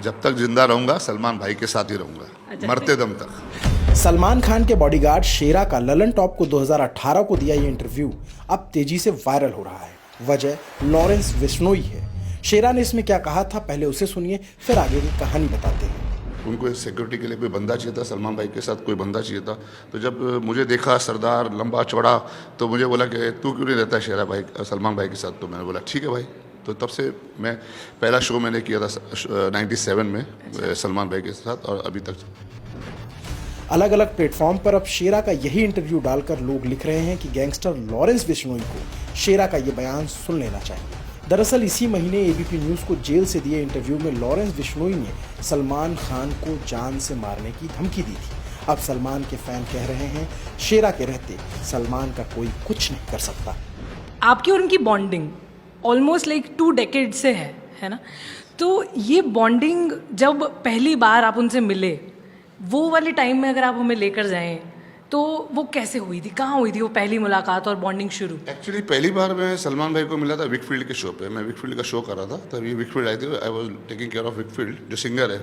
जब तक जिंदा रहूंगा सलमान भाई के साथ ही रहूंगा, मरते दम तक। सलमान खान के बॉडीगार्ड शेरा का ललन टॉप को 2018 को दिया ये इंटरव्यू अब तेजी से वायरल हो रहा है। वजह लॉरेंस बिश्नोई है। शेरा ने इसमें क्या कहा था, पहले उसे सुनिए, फिर आगे की कहानी बताते हैं। उनको सिक्योरिटी के लिए कोई बंदा चाहिए था, सलमान भाई के साथ कोई बंदा चाहिए था। तो जब मुझे देखा सरदार लंबा चौड़ा, तो मुझे बोला कि तू क्यों नहीं रहता है शेरा भाई सलमान भाई के साथ। तो मैंने बोला ठीक है भाई। तो तब से मैं पहला शो मैंने किया था 97 में सलमान भाई के साथ, और अभी तक अलग अलग प्लेटफॉर्म पर अब शेरा का यही इंटरव्यू डालकर लोग लिख रहे हैं कि गैंगस्टर लॉरेंस बिश्नोई को शेरा का ये बयान सुन लेना चाहिए। दरअसल इसी महीने एबीपी न्यूज़ को जेल से दिए इंटरव्यू में लॉरेंस बिश्नोई ने सलमान खान को जान से मारने की धमकी दी थी। अब सलमान के फैन कह रहे हैं शेरा के रहते सलमान का कोई कुछ नहीं कर सकता। आपकी और उनकी बॉन्डिंग ऑलमोस्ट लाइक 2 डेकेड से है ना। तो ये बॉन्डिंग जब पहली बार आप उनसे मिले, वो वाले टाइम में अगर आप हमें लेकर जाएं तो वो कैसे हुई थी, कहाँ हुई थी वो पहली मुलाकात और बॉन्डिंग शुरू? एक्चुअली पहली बार मैं सलमान भाई को मिला था विकफील्ड के शो पे। मैं विकफील्ड का शो कर रहा था, तभी विकफील्ड आई थी। I was taking care of Wakefield, जो सिंगर है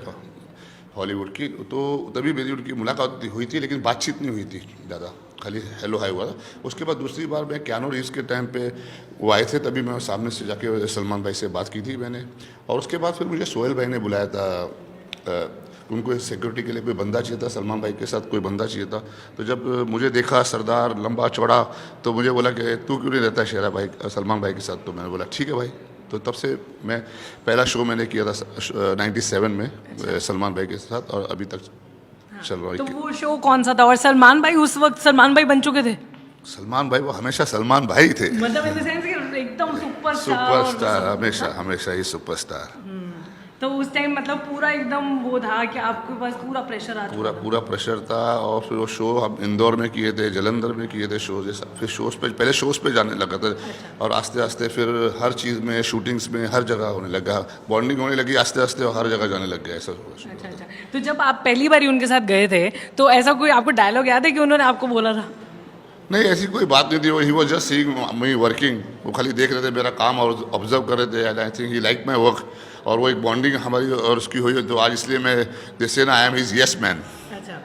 हॉलीवुड की। तो तभी मेरी उनकी मुलाकात हुई थी, लेकिन बातचीत नहीं हुई थी ज़्यादा, खाली हेलो हाई हुआ था। उसके बाद दूसरी बार मैं कैनो रीव्स के टाइम पे वो आए थे, तभी मैं सामने से जाके सलमान भाई से बात की थी मैंने। और उसके बाद फिर मुझे सोहेल भाई ने बुलाया था। उनको सिक्योरिटी के लिए कोई बंदा चाहिए था, सलमान भाई के साथ कोई बंदा चाहिए था। तो जब मुझे देखा सरदार लंबा चौड़ा, तो मुझे बोला कि तू क्यों नहीं रहता है शेरा भाई सलमान भाई के साथ। तो मैंने बोला ठीक है भाई। तो तब से मैं पहला शो मैंने किया था 97 में सलमान भाई के साथ, और अभी तक चल रहा है। तो वो शो कौन सा था, और सलमान भाई उस वक्त सलमान भाई बन चुके थे? सलमान भाई वो हमेशा सलमान भाई थे, मतलब इन द सेंस कि एकदम सुपरस्टार, हमेशा हमेशा ही सुपरस्टार। तो उस टाइम मतलब पूरा एकदम वो था कि आपके पास पूरा प्रेशर आता पूरा प्रेशर था। और फिर वो शो हम इंदौर में किए थे, जलंधर में किए थे शोज। फिर शोज पे पहले शोज पे जाने लगा था। और आस्ते आस्ते फिर हर चीज़ में, शूटिंग्स में, हर जगह होने लगा, बॉन्डिंग होने लगी आस्ते आस्ते, और हर जगह जाने लग गया ऐसा। अच्छा। तो जब आप पहली बार उनके साथ गए थे, तो ऐसा कोई आपको डायलॉग याद है कि उन्होंने आपको बोला था? नहीं, ऐसी कोई बात नहीं थी। He was just seeing me working. वो खाली देख रहे थे मेरा काम और ऑब्जर्व कर रहे थे। I think he like my work, और वो एक बॉन्डिंग हमारी और उसकी हुई। तो आज इसलिए मैं जैसे ना I am his yes man. अच्छा,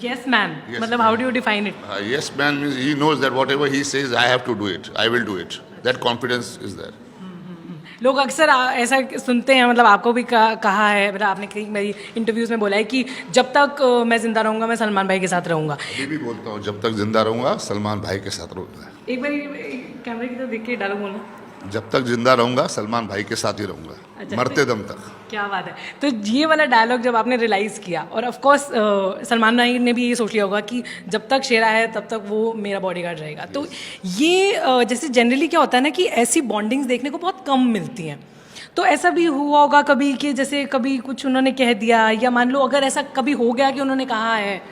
यस मैन मतलब how do you define it? Yes man means he knows that whatever he says I have to do it, I will do it. That confidence is there. लोग अक्सर ऐसा सुनते हैं, मतलब आपको भी कहा है, मतलब आपने कई मेरी इंटरव्यूज़ में बोला है कि जब तक मैं जिंदा रहूंगा मैं सलमान भाई के साथ रहूंगा। अभी भी बोलता हूँ, जब तक जिंदा रहूंगा सलमान भाई के साथ रहूंगा। एक बार कैमरे की तरफ देख के डायलॉग बोलना। जब तक जिंदा रहूंगा सलमान भाई के साथ ही रहूंगा, अच्छा, मरते दम तक। क्या बात है। तो ये वाला डायलॉग जब आपने रियलाइज़ किया, और ऑफ कोर्स सलमान भाई ने भी ये सोच लिया होगा कि जब तक शेरा है तब तक वो मेरा बॉडीगार्ड रहेगा। तो ये जैसे जनरली क्या होता है ना कि ऐसी बॉन्डिंग्स देखने को बहुत कम मिलती हैं। तो ऐसा भी हुआ होगा कभी कि जैसे कभी कुछ उन्होंने कह दिया, या मान लो अगर ऐसा कभी हो गया कि उन्होंने कहा है,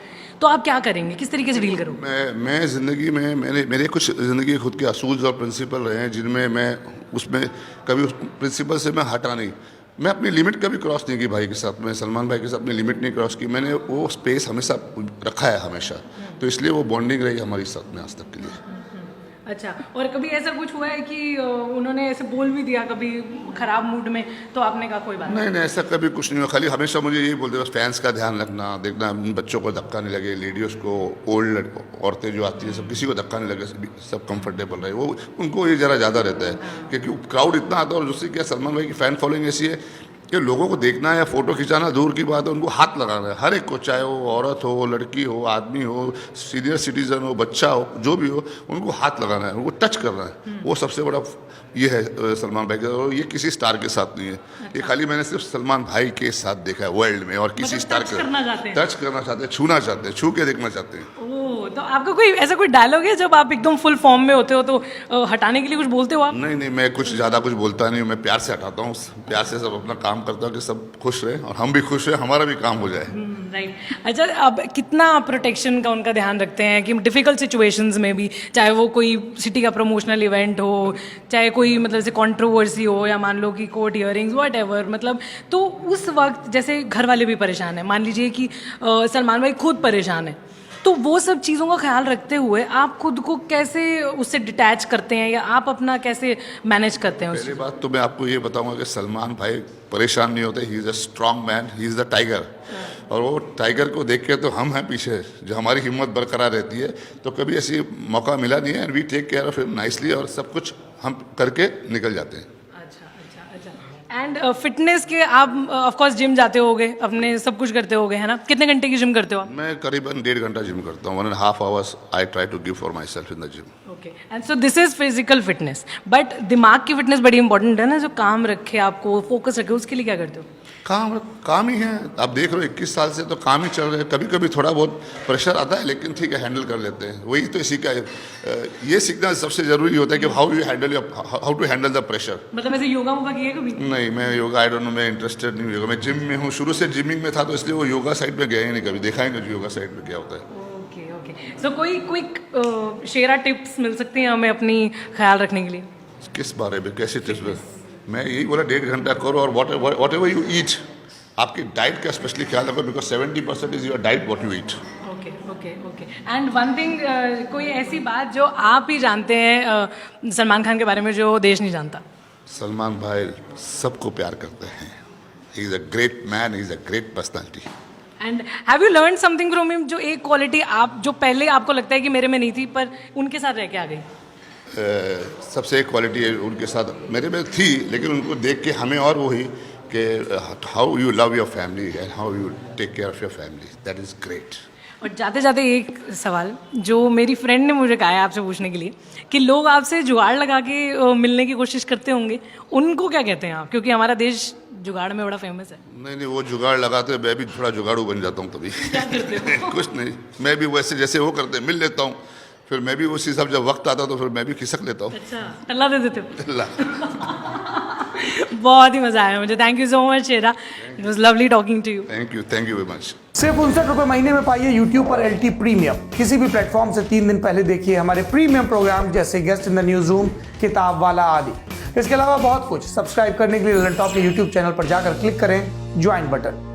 तो आप क्या करेंगे, किस तरीके से डील करोगे? मैं ज़िंदगी में मेरे कुछ ज़िंदगी के खुद के असूल और प्रिंसिपल रहे हैं, जिनमें मैं उसमें कभी उस प्रिंसिपल से मैं हटा नहीं। मैं अपनी लिमिट कभी क्रॉस नहीं की भाई के साथ। मैं सलमान भाई के साथ अपनी लिमिट नहीं क्रॉस की। मैंने वो स्पेस हमेशा रखा है हमेशा। तो इसलिए वो बॉन्डिंग रही हमारी साथ में आज तक के लिए। अच्छा, और कभी ऐसा कुछ हुआ है कि उन्होंने ऐसे बोल भी दिया कभी खराब मूड में, तो आपने कहा कोई बात नहीं, ऐसा कभी कुछ नहीं हुआ। खाली हमेशा मुझे यही बोलते बस फैंस का ध्यान रखना, देखना बच्चों को धक्का नहीं लगे, लेडीज़ को, ओल्ड औरतें जो आती हैं सब, किसी को धक्का नहीं लगे, सब कंफर्टेबल रहे। वो उनको ये ज़रा ज़्यादा रहता है क्योंकि क्राउड इतना आता है। और दूसरी क्या, सलमान भाई की फ़ैन फॉलोइंग ऐसी है कि लोगों को देखना है या फ़ोटो खिंचाना दूर की बात है, उनको हाथ लगाना है हर एक को, चाहे वो औरत हो, लड़की हो, आदमी हो, सीनियर सिटीज़न हो, बच्चा हो, जो भी हो, उनको हाथ लगाना है, उनको टच करना है। वो सबसे बड़ा ये है सलमान भाई का। और ये किसी स्टार के साथ नहीं है। ये खाली मैंने सिर्फ सलमान भाई के साथ देखा है वर्ल्ड में, और किसी स्टार के टच करना चाहते हैं, छूना चाहते हैं, छू के देखना चाहते हैं। तो आपका कोई ऐसा कोई डायलॉग है जब आप एकदम फुल फॉर्म में होते हो तो हटाने के लिए कुछ बोलते हो आप? नहीं, मैं कुछ ज़्यादा कुछ बोलता नहीं हूँ। मैं प्यार से हटाता हूँ, प्यार से सब अपना काम करता हूँ कि सब खुश रहे और हम भी खुश रहे, हमारा भी काम हो जाए। राइट। अच्छा, अब कितना प्रोटेक्शन का उनका ध्यान रखते हैं कि डिफ़िकल्ट सिचुएशंस में भी, चाहे वो कोई सिटी का प्रमोशनल इवेंट हो, चाहे कोई मतलब जैसे कंट्रोवर्सी हो, या मान लो कि कोर्ट हियरिंग्स व्हाटएवर, मतलब तो उस वक्त जैसे घर वाले भी परेशान हैं, मान लीजिए कि सलमान भाई खुद परेशान है, तो वो सब चीज़ों का ख्याल रखते हुए आप खुद को कैसे उससे डिटैच करते हैं या आप अपना कैसे मैनेज करते हैं पहली बात तो मैं आपको ये बताऊंगा कि सलमान भाई परेशान नहीं होते, he is a strong man, he is the tiger. और वो टाइगर को देख के तो हम हैं पीछे, जो हमारी हिम्मत बरकरार रहती है। तो कभी ऐसी मौका मिला नहीं है, and we take care of him nicely, और सब कुछ हम करके निकल जाते हैं। एंड फिटनेस के आप ऑफ कोर्स जिम जाते होगे, अपने सब कुछ करते होगे, है ना? कितने घंटे की जिम करते हो आप? मैं करीबन 1.5 घंटा जिम करता हूँ, 1.5 hours I try to give for myself in the gym. Okay, and so this is physical fitness, but दिमाग की फिटनेस बड़ी इंपॉर्टेंट है ना, जो काम रखे आपको, फोकस रखे, उसके लिए क्या करते हो? काम ही है। आप देख रहे हो 21 साल से तो काम ही चल रहे हैं। कभी कभी थोड़ा बहुत प्रेशर आता है, लेकिन ठीक है, हैंडल कर लेते हैं। वही तो इसी का ये सीखना सबसे ज़रूरी होता है कि how to handle the pressure. मतलब ऐसे योगा वोगा किए कभी? नहीं, मैं योगा आई डोंट नो, मैं इंटरेस्टेड नहीं हूँ योगा। मैं जिम में हूँ, शुरू से जिमिंग में था, तो इसलिए वो योगा साइड में गया ही नहीं। कभी देखा ही नहीं योगा साइड में क्या होता है। ओके ओके, सो कोई क्विक शेरा टिप्स मिल सकती हैं हमें अपनी ख्याल रखने के लिए? किस बारे में, कैसे टिप्स? मैं यही बोला 1.5 घंटा करो, और वॉट एवर यू ईट, आपकी डाइट का स्पेशली ख्याल रखो, because 70% is your diet what you eat. Okay okay okay, and one thing, कोई ऐसी बात जो आप ही जानते हैं सलमान खान के बारे में जो देश नहीं जानता? सलमान भाई सबको प्यार करते हैं। He is a great man, he is a great personality. And have you learn something from him, जो एक क्वालिटी आप जो पहले आपको लगता है कि मेरे में नहीं थी पर उनके साथ रह के आ गई? सबसे एक क्वालिटी है उनके साथ मेरे में थी, लेकिन उनको देख के हमें और वही कि how you love your family and how you take care of your family, that is great. और जाते जाते एक सवाल जो मेरी फ्रेंड ने मुझे कहा है आपसे पूछने के लिए, कि लोग आपसे जुगाड़ लगा के मिलने की कोशिश करते होंगे, उनको क्या कहते हैं आप? क्योंकि हमारा देश जुगाड़ में बड़ा फेमस है। नहीं, वो जुगाड़ लगाते, मैं भी थोड़ा जुगाड़ू बन जाता हूँ तभी। क्या करते हो? कुछ नहीं, मैं भी वैसे जैसे वो करते मिल लेता हूँ, फिर मैं भी उसी हिसाब जब वक्त आता तो फिर मैं भी खिसक लेता हूँ। अच्छा, टल्ला दे देते हो? अल्लाह। बहुत ही मजा आया मुझे, thank you so much Shera, it was lovely talking to you. Thank you very much. सिर्फ 59 रुपए महीने में पाइए यूट्यूब पर LT प्रीमियम। किसी भी प्लेटफॉर्म से 3 दिन पहले देखिए हमारे प्रीमियम प्रोग्राम, जैसे guest in the news room, किताब वाला आदि। इसके अलावा बहुत कुछ। सब्सक्राइब करने के लिए ललन टॉप के यूट्यूब चैनल पर जाकर क्लिक करें ज्वाइन बटन।